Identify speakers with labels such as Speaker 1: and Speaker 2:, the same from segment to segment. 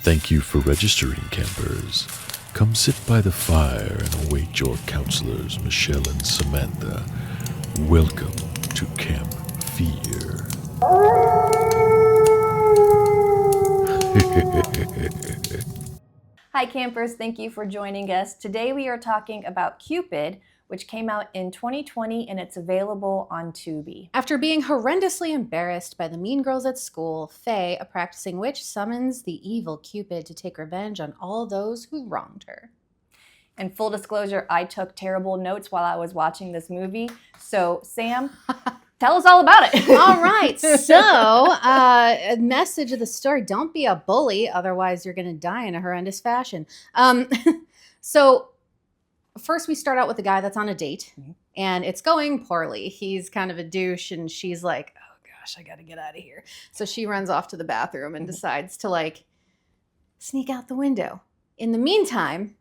Speaker 1: Thank you for registering, campers. Come sit by the fire and await your counselors, Michelle and Samantha. Welcome to Camp Fear.
Speaker 2: Hi campers, thank you for joining us. Today we are talking about Cupid, which came out in 2020 and it's available on Tubi.
Speaker 3: After being horrendously embarrassed by the mean girls at school, Faye, a practicing witch, summons the evil Cupid to take revenge on all those who wronged her.
Speaker 2: And full disclosure, I took terrible notes while I was watching this movie. So Sam, tell us all about it.
Speaker 3: All right, so a message of the story, don't be a bully, otherwise you're going to die in a horrendous fashion. So first we start out with a guy that's on a date, and it's going poorly. He's kind of a douche, and she's like, oh gosh, I got to get out of here. So she runs off to the bathroom and decides to like sneak out the window. In the meantime,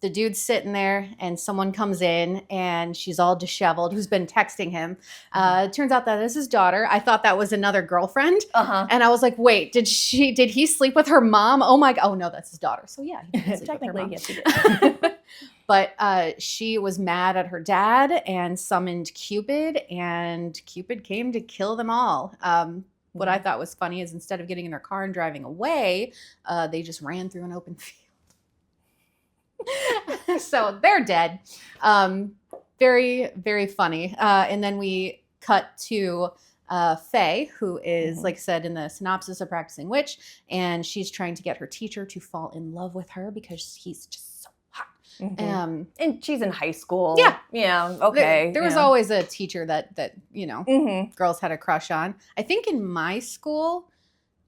Speaker 3: the dude's sitting there and someone comes in and she's all disheveled, who's been texting him. It turns out that is his daughter. I thought that was another girlfriend. And I was like, wait, did he sleep with her mom? Oh my God. Oh no, that's his daughter. So yeah, he did sleep with her mom.
Speaker 2: Yes, he did.
Speaker 3: But she was mad at her dad and summoned Cupid, and Cupid came to kill them all. What I thought was funny is instead of getting in their car and driving away, they just ran through an open field. So they're dead. Very, very funny. And then we cut to Faye, who is, like I said in the synopsis, a practicing witch, and she's trying to get her teacher to fall in love with her because he's just so hot.
Speaker 2: And she's in high school.
Speaker 3: Yeah.
Speaker 2: Yeah. Okay.
Speaker 3: There was always a teacher that you know, girls had a crush on. I think in my school,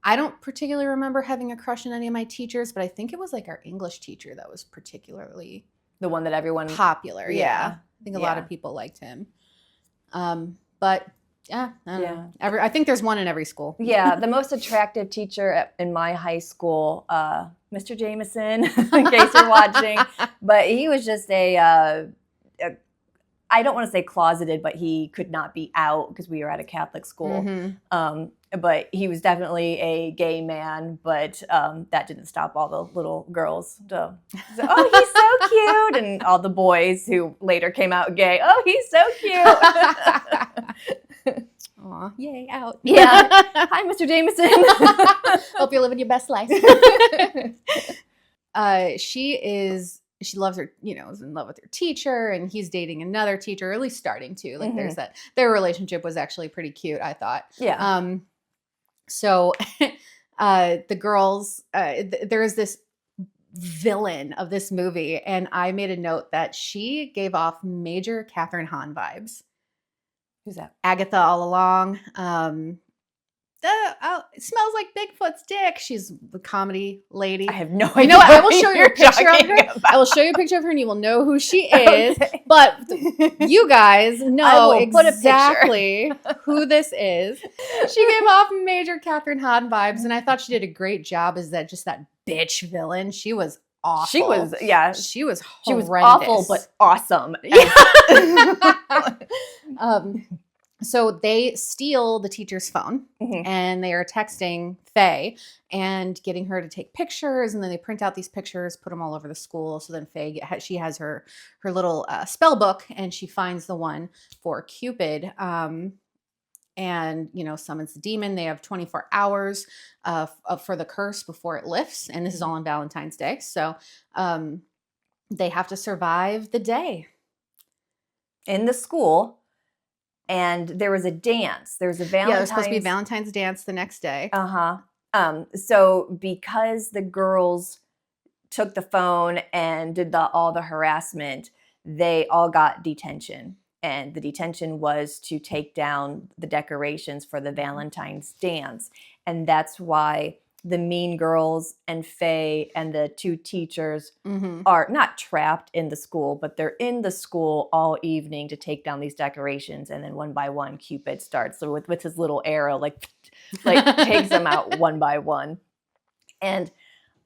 Speaker 3: I don't particularly remember having a crush on any of my teachers, but I think it was like our English teacher that was particularly
Speaker 2: the one that everyone
Speaker 3: popular. Yeah. I think a lot of people liked him. But yeah, I don't know. I think there's one in every school.
Speaker 2: Yeah, the most attractive teacher in my high school, Mr. Jameson, in case you're watching, but he was just I don't want to say closeted, but he could not be out because we were at a Catholic school. But he was definitely a gay man, but that didn't stop all the little girls. Oh, he's so cute. And all the boys who later came out gay. Oh, he's so cute.
Speaker 3: Aw, yay, out.
Speaker 2: Yeah. Hi, Mr. Jameson.
Speaker 3: Hope you're living your best life. She loves her, is in love with her teacher, and he's dating another teacher, or at least starting to. Like there's that, their relationship was actually pretty cute, I thought.
Speaker 2: Yeah.
Speaker 3: So the girls, there is this villain of this movie, and I made a note that she gave off major Catherine Hahn vibes.
Speaker 2: Who's that?
Speaker 3: Agatha all along. It smells like Bigfoot's dick. She's the comedy lady.
Speaker 2: I have no idea.
Speaker 3: You know what? I will show you a picture of her. I will show you a picture of her, and you will know who she is. Okay. But you guys know exactly who this is. She gave off major Catherine Hahn vibes, and I thought she did a great job as that bitch villain. She was awful. She was horrendous. She was
Speaker 2: awful, but awesome.
Speaker 3: Yeah. So they steal the teacher's phone, and they are texting Faye and getting her to take pictures, and then they print out these pictures, put them all over the school. So then Faye, she has her little spell book, and she finds the one for Cupid, and summons the demon. They have 24 hours for the curse before it lifts, and this is all on Valentine's Day. So they have to survive the day
Speaker 2: in the school. And there was a dance. There was a Valentine's.
Speaker 3: Yeah, there was supposed to be Valentine's dance the next day.
Speaker 2: So because the girls took the phone and did all the harassment, they all got detention. And the detention was to take down the decorations for the Valentine's dance. And that's why the mean girls and Faye and the two teachers are not trapped in the school, but they're in the school all evening to take down these decorations. And then one by one, Cupid starts with his little arrow, like takes them out one by one. And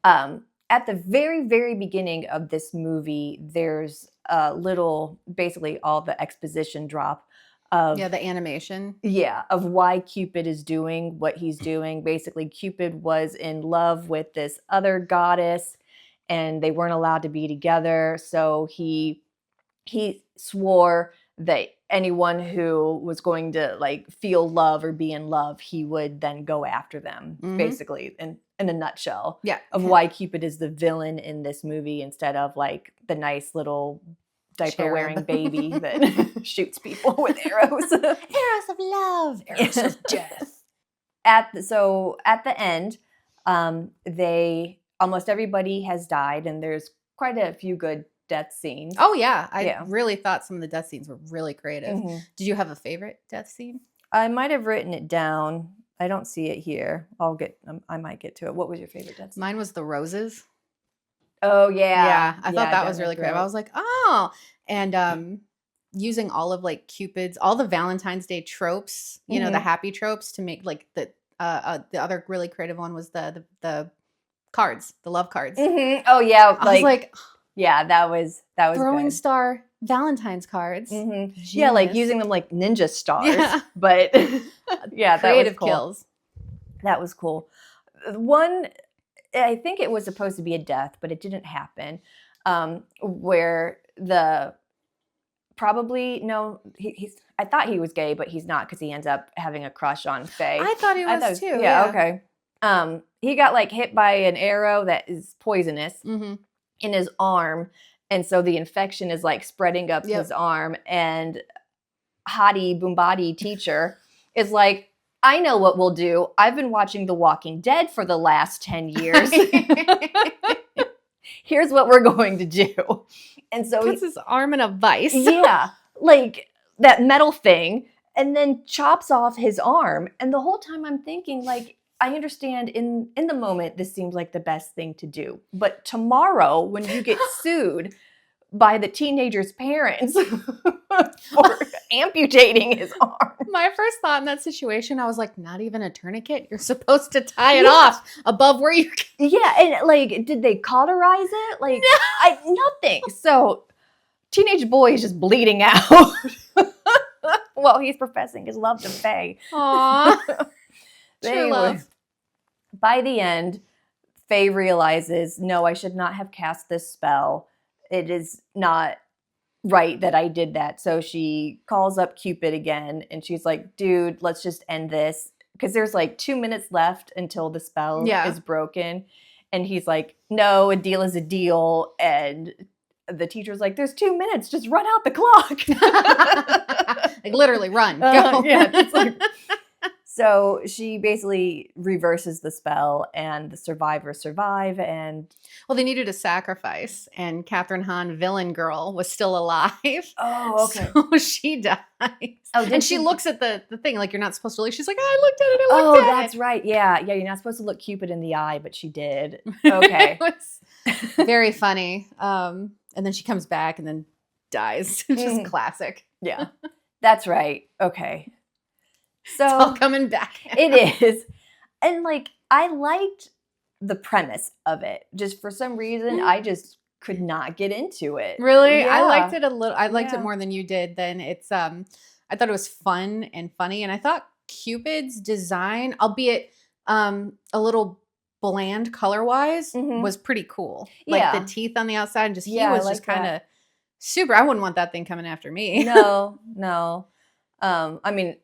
Speaker 2: at the very, very beginning of this movie, there's a little, basically all the exposition drop of
Speaker 3: the animation.
Speaker 2: Yeah, of why Cupid is doing what he's doing. Basically, Cupid was in love with this other goddess and they weren't allowed to be together. So he swore that anyone who was going to like feel love or be in love, he would then go after them, basically, in a nutshell.
Speaker 3: Yeah.
Speaker 2: Of why Cupid is the villain in this movie instead of like the nice little diaper-wearing baby that shoots people with arrows.
Speaker 3: Arrows of love, arrows of death.
Speaker 2: At the end, they almost everybody has died, and there's quite a few good death scenes.
Speaker 3: Oh yeah, I really thought some of the death scenes were really creative. Did you have a favorite death scene?
Speaker 2: I might have written it down. I don't see it here. I might get to it. What was your favorite death scene?
Speaker 3: Mine was the roses.
Speaker 2: Oh yeah,
Speaker 3: yeah. I thought that was really creative. I was like, oh, and using all of like Cupid's, all the Valentine's Day tropes, you know, the happy tropes to make like the other really creative one was the cards, the love cards.
Speaker 2: Oh yeah,
Speaker 3: I was like,
Speaker 2: yeah, that was
Speaker 3: throwing
Speaker 2: good.
Speaker 3: star Valentine's cards.
Speaker 2: Yeah, like using them like ninja stars.
Speaker 3: Yeah.
Speaker 2: But yeah,
Speaker 3: creative
Speaker 2: that was cool.
Speaker 3: kills.
Speaker 2: That was cool. One, I think it was supposed to be a death, but it didn't happen. Where I thought he was gay, but he's not because he ends up having a crush on Faye.
Speaker 3: I thought he was too.
Speaker 2: Yeah, okay. He got like hit by an arrow that is poisonous in his arm, and so the infection is like spreading up his arm. And Hottie Boombody teacher is like, I know what we'll do. I've been watching The Walking Dead for the last 10 years. Here's what we're going to do. And so
Speaker 3: puts his arm in a vice.
Speaker 2: Yeah, like that metal thing, and then chops off his arm. And the whole time I'm thinking, like, I understand in the moment this seems like the best thing to do. But tomorrow when you get sued by the teenager's parents for amputating his arm.
Speaker 3: My first thought in that situation, I was like, not even a tourniquet? You're supposed to tie it off above where you...
Speaker 2: Yeah, and like, did they cauterize it? Like, nothing. So, teenage boy is just bleeding out while he's professing his love to Faye.
Speaker 3: Aww. True love.
Speaker 2: By the end, Faye realizes, no, I should not have cast this spell. It is not right that I did that. So she calls up Cupid again and she's like, dude, let's just end this. Because there's like 2 minutes left until the spell is broken. And he's like, no, a deal is a deal. And the teacher's like, there's 2 minutes. Just run out the clock.
Speaker 3: Like literally run. Go.
Speaker 2: Yeah. It's like, so she basically reverses the spell and the survivors survive. And
Speaker 3: well, they needed a sacrifice, and Catherine Hahn, villain girl, was still alive.
Speaker 2: Oh, okay.
Speaker 3: So she dies.
Speaker 2: Oh,
Speaker 3: and she looks at the thing like you're not supposed to look. She's like, I looked at it.
Speaker 2: That's right. Yeah. Yeah. You're not supposed to look Cupid in the eye, but she did. Okay.
Speaker 3: It was very funny. And then she comes back and then dies. It's just classic.
Speaker 2: Yeah. That's right. Okay. So
Speaker 3: it's all coming back.
Speaker 2: It is. And like, I liked the premise of it. Just for some reason, I just could not get into it.
Speaker 3: Really?
Speaker 2: Yeah.
Speaker 3: I liked it a little. I liked it more than you did. Then it's, I thought it was fun and funny. And I thought Cupid's design, albeit a little bland color-wise, was pretty cool. Like the teeth on the outside, and just he was just kind of super. I wouldn't want that thing coming after me.
Speaker 2: No. I mean,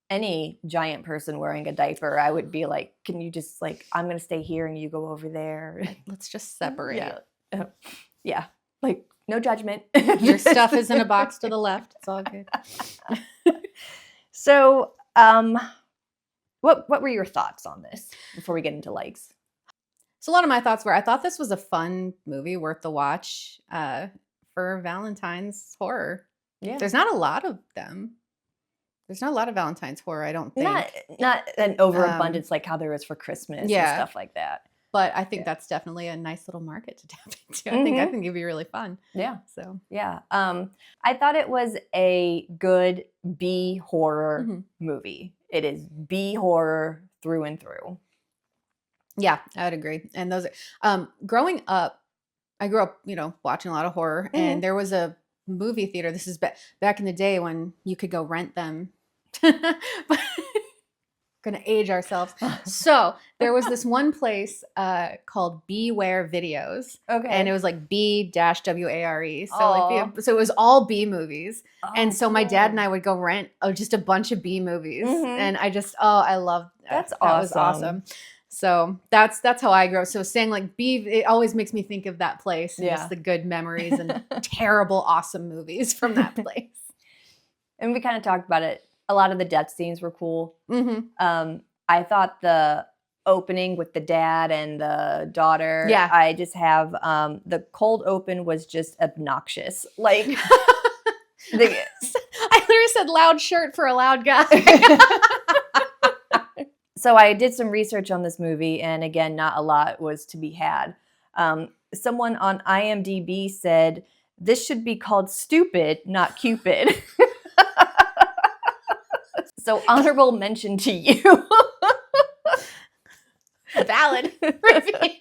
Speaker 2: any giant person wearing a diaper, I would be like, can you just like, I'm going to stay here and you go over there.
Speaker 3: Let's just separate.
Speaker 2: Yeah. Like, no judgment.
Speaker 3: Your stuff is in a box to the left. It's all good.
Speaker 2: So, what were your thoughts on this before we get into likes?
Speaker 3: So a lot of my thoughts were, I thought this was a fun movie worth the watch for Valentine's horror. Yeah. There's not a lot of them. There's not a lot of Valentine's horror, I don't think.
Speaker 2: Not an overabundance like how there is for Christmas and stuff like that.
Speaker 3: But I think that's definitely a nice little market to tap into. I think it'd be really fun.
Speaker 2: Yeah.
Speaker 3: So
Speaker 2: yeah. I thought it was a good B horror movie. It is B horror through and through.
Speaker 3: Yeah, I would agree. And those growing up, I grew up, watching a lot of horror, and there was a movie theater. This is back in the day when you could go rent them. Gonna age ourselves. So there was this one place called Beware Videos.
Speaker 2: Okay.
Speaker 3: And it was like B-WARE. So
Speaker 2: Aw.
Speaker 3: so it was all B movies.
Speaker 2: Oh,
Speaker 3: And so my dad and
Speaker 2: cool.
Speaker 3: I would go rent just a bunch of B movies.
Speaker 2: Mhm.
Speaker 3: And I loved
Speaker 2: That's
Speaker 3: that. Was awesome. So that's how I grew up. So saying like B, it always makes me think of that place and
Speaker 2: Yeah.
Speaker 3: just the good memories and terrible, awesome movies from that place.
Speaker 2: And we kind of talked about it. A lot of the death scenes were cool.
Speaker 3: Mm-hmm.
Speaker 2: I thought the opening with the dad and the daughter.
Speaker 3: Yeah.
Speaker 2: I just have the cold open was just obnoxious. Like
Speaker 3: I literally said loud shirt for a loud guy.
Speaker 2: So I did some research on this movie, and again, not a lot was to be had. Someone on IMDb said this should be called Stupid, not Cupid. So honorable mention to you.
Speaker 3: Valid review.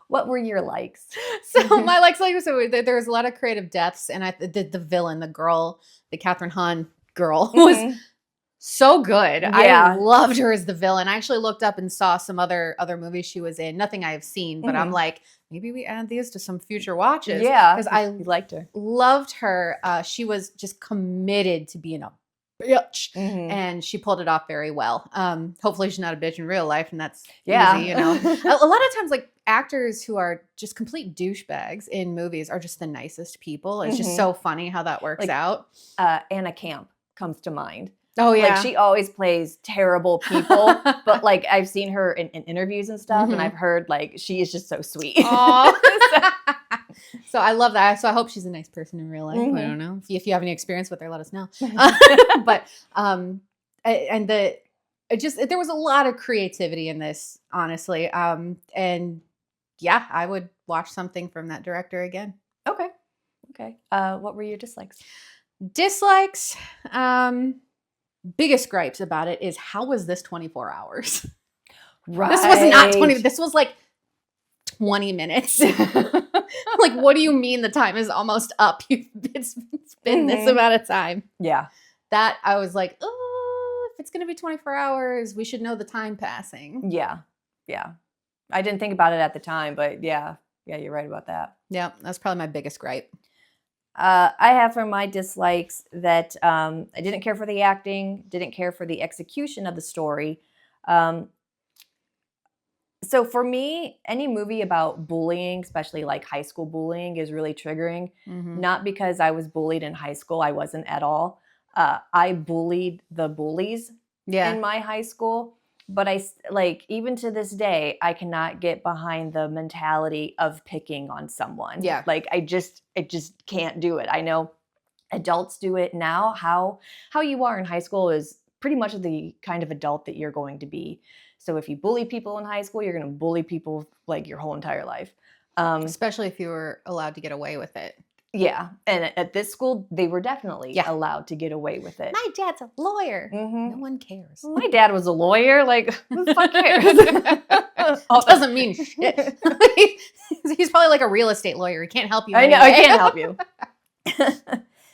Speaker 2: What were your likes?
Speaker 3: So my likes, like so there was a lot of creative deaths, and the villain, the girl, the Catherine Hahn girl, was so good.
Speaker 2: Yeah.
Speaker 3: I loved her as the villain. I actually looked up and saw some other movies she was in. Nothing I have seen, but I'm like, maybe we add these to some future watches.
Speaker 2: Yeah,
Speaker 3: because I
Speaker 2: liked her.
Speaker 3: Loved her. She was just committed to being a bitch, and she pulled it off very well. Hopefully she's not a bitch in real life, and that's easy, you know. A lot of times, like actors who are just complete douchebags in movies are just the nicest people. It's just so funny how that works out.
Speaker 2: Anna Camp comes to mind.
Speaker 3: Oh yeah,
Speaker 2: like she always plays terrible people, but like I've seen her in interviews and stuff, and I've heard like she is just so sweet.
Speaker 3: So I love that. So I hope she's a nice person in real life. I don't know if you have any experience with her, let us know. But there was a lot of creativity in this, honestly. And yeah, I would watch something from that director again.
Speaker 2: Okay. What were your dislikes?
Speaker 3: Dislikes. Biggest gripes about it is how was this 24 hours?
Speaker 2: Right.
Speaker 3: This was not 20. This was like 20 minutes. Like, what do you mean the time is almost up? It's been this amount of time.
Speaker 2: Yeah.
Speaker 3: That I was like, oh, if it's going to be 24 hours, we should know the time passing.
Speaker 2: Yeah. I didn't think about it at the time, but yeah, you're right about that.
Speaker 3: Yeah, that's probably my biggest gripe.
Speaker 2: I have for my dislikes that I didn't care for the acting, didn't care for the execution of the story. So for me, any movie about bullying, especially like high school bullying, is really triggering. Not because I was bullied in high school. I wasn't at all. I bullied the bullies in my high school. But even to this day, I cannot get behind the mentality of picking on someone.
Speaker 3: Yeah.
Speaker 2: Like I just can't do it. I know adults do it now. How you are in high school is pretty much the kind of adult that you're going to be. So if you bully people in high school, you're going to bully people like your whole entire life.
Speaker 3: Especially if you were allowed to get away with it.
Speaker 2: Yeah. And at this school, they were definitely allowed to get away with it.
Speaker 3: My dad's a lawyer. No one cares.
Speaker 2: My dad was a lawyer. Like, who the fuck cares?
Speaker 3: It doesn't mean shit. He's probably like a real estate lawyer. He can't help you.
Speaker 2: I know.
Speaker 3: Anyway.
Speaker 2: I can't help you.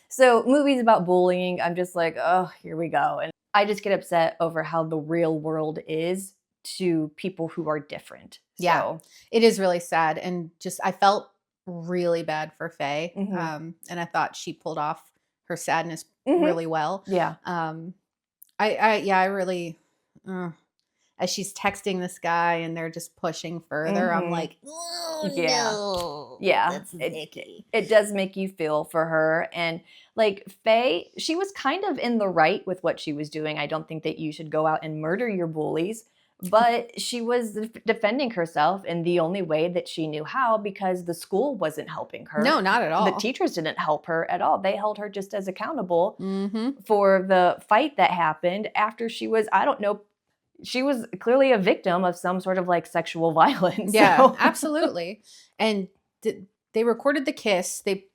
Speaker 2: So movies about bullying, I'm just like, oh, here we go. And I just get upset over how the real world is to people who are different.
Speaker 3: Yeah,
Speaker 2: So,
Speaker 3: it is really sad. And just, I felt really bad for Faye. And I thought she pulled off her sadness really well.
Speaker 2: yeah.
Speaker 3: I really, as she's texting this guy and they're just pushing further, I'm like, oh, no.
Speaker 2: Yeah.
Speaker 3: That's icky.
Speaker 2: It does make you feel for her. And like Faye, she was kind of in the right with what she was doing. I don't think that you should go out and murder your bullies, but she was defending herself in the only way that she knew how, because the school wasn't helping her.
Speaker 3: No, not at all.
Speaker 2: The teachers didn't help her at all. They held her just as accountable for the fight that happened after she was, I don't know, she was clearly a victim of some sort of like sexual violence.
Speaker 3: Yeah,
Speaker 2: So-
Speaker 3: absolutely. And they recorded the kiss. They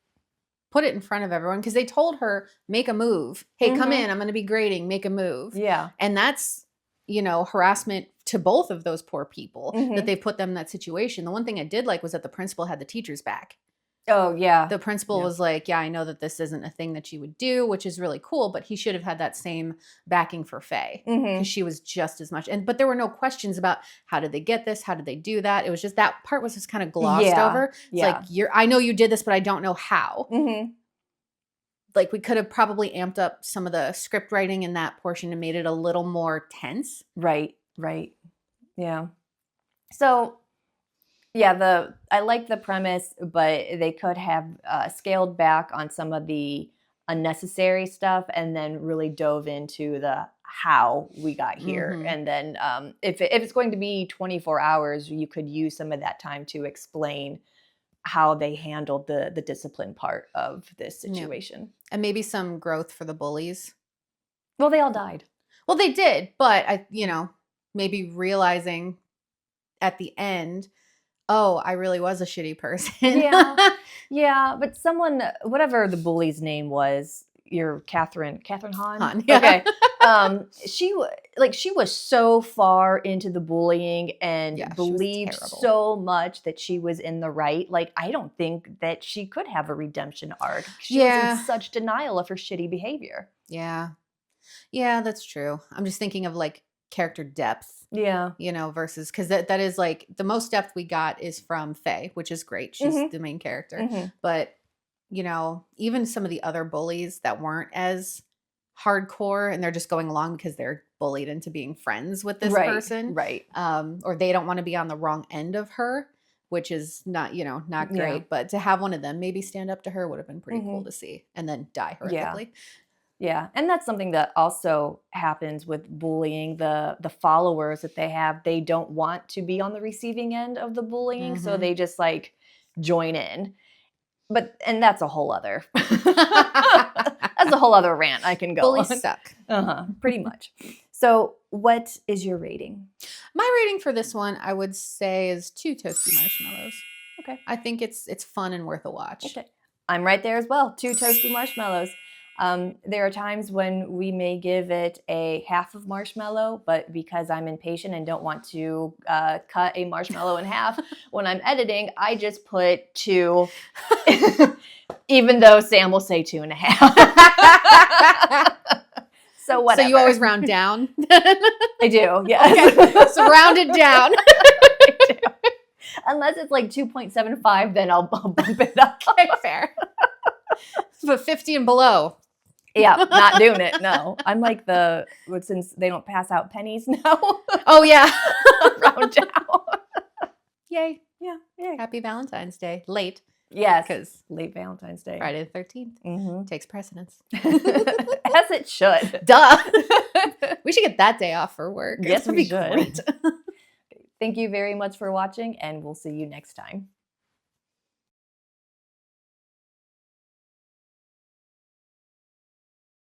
Speaker 3: put it in front of everyone because they told her, make a move. Hey, come in. I'm going to be grading. Make a move.
Speaker 2: Yeah.
Speaker 3: And that's, harassment to both of those poor people that they put them in that situation. The one thing I did like was that the principal had the teachers back.
Speaker 2: Oh, yeah.
Speaker 3: The principal
Speaker 2: Yeah.
Speaker 3: was like, yeah, I know that this isn't a thing that you would do, which is really cool, but he should have had that same backing for Faye
Speaker 2: Mhm.
Speaker 3: because she was just as much. But there were no questions about how did they get this? How did they do that? It was just that part was just kind of glossed
Speaker 2: Yeah.
Speaker 3: over. It's
Speaker 2: Yeah.
Speaker 3: like, I know you did this, but I don't know how.
Speaker 2: Mhm.
Speaker 3: Like we could have probably amped up some of the script writing in that portion and made it a little more tense.
Speaker 2: Right. Yeah. So, yeah, I like the premise, but they could have scaled back on some of the unnecessary stuff and then really dove into the how we got here.
Speaker 3: Mhm.
Speaker 2: And then if it's going to be 24 hours, you could use some of that time to explain how they handled the discipline part of this
Speaker 3: Yeah.
Speaker 2: situation.
Speaker 3: And maybe some growth for the bullies.
Speaker 2: Well, they all died.
Speaker 3: Well, they did, but maybe realizing at the end, oh, I really was a shitty person.
Speaker 2: Yeah, but someone, whatever the bully's name was, your Catherine Hahn?
Speaker 3: Yeah.
Speaker 2: Okay. She was so far into the bullying and
Speaker 3: Yeah, she was
Speaker 2: believed
Speaker 3: terrible.
Speaker 2: so much that she was in the right. Like, I don't think that she could have a redemption arc. She was in such denial of her shitty behavior.
Speaker 3: Yeah. Yeah, that's true. I'm just thinking of like character depth.
Speaker 2: Yeah.
Speaker 3: Versus because that is like the most depth we got is from Faye, which is great. She's
Speaker 2: Mhm.
Speaker 3: the main character.
Speaker 2: Mhm.
Speaker 3: But, even some of the other bullies that weren't as hardcore and they're just going along because they're bullied into being friends with this person.
Speaker 2: Right.
Speaker 3: Or they don't want to be on the wrong end of her, which is not great.
Speaker 2: Yeah.
Speaker 3: But to have one of them maybe stand up to her would have been pretty cool
Speaker 2: Mhm.
Speaker 3: to see and then die
Speaker 2: Yeah.
Speaker 3: horrifically.
Speaker 2: Yeah, and that's something that also happens with bullying. The followers that they have, they don't want to be on the receiving end of the bullying, so
Speaker 3: Mhm.
Speaker 2: they just like join in. And that's a whole other that's a whole other rant I can go
Speaker 3: Bullies
Speaker 2: on.
Speaker 3: suck.
Speaker 2: Pretty much. So, what is your rating?
Speaker 3: My rating for this one, I would say, is 2 toasty marshmallows.
Speaker 2: Okay.
Speaker 3: I think it's fun and worth a watch.
Speaker 2: Okay. I'm right there as well. 2 toasty marshmallows. There are times when we may give it a half of marshmallow, but because I'm impatient and don't want to cut a marshmallow in half when I'm editing, I just put 2, even though Sam will say 2.5. So whatever.
Speaker 3: So you always round down?
Speaker 2: I do, yes.
Speaker 3: Okay, so round it down.
Speaker 2: Unless it's like 2.75, then I'll bump it up.
Speaker 3: Okay, fair. But 50 and below.
Speaker 2: Yeah, not doing it. No, I'm like since they don't pass out pennies now.
Speaker 3: Oh yeah,
Speaker 2: round down.
Speaker 3: Yay!
Speaker 2: Yeah, yay.
Speaker 3: Happy Valentine's Day. Late.
Speaker 2: Yes,
Speaker 3: because
Speaker 2: late Valentine's Day.
Speaker 3: Friday the 13th takes precedence.
Speaker 2: As it should.
Speaker 3: Duh. We should get that day off for work.
Speaker 2: Yes,
Speaker 3: That'd
Speaker 2: we
Speaker 3: be
Speaker 2: should.
Speaker 3: great.
Speaker 2: Thank you very much for watching, and we'll see you next time.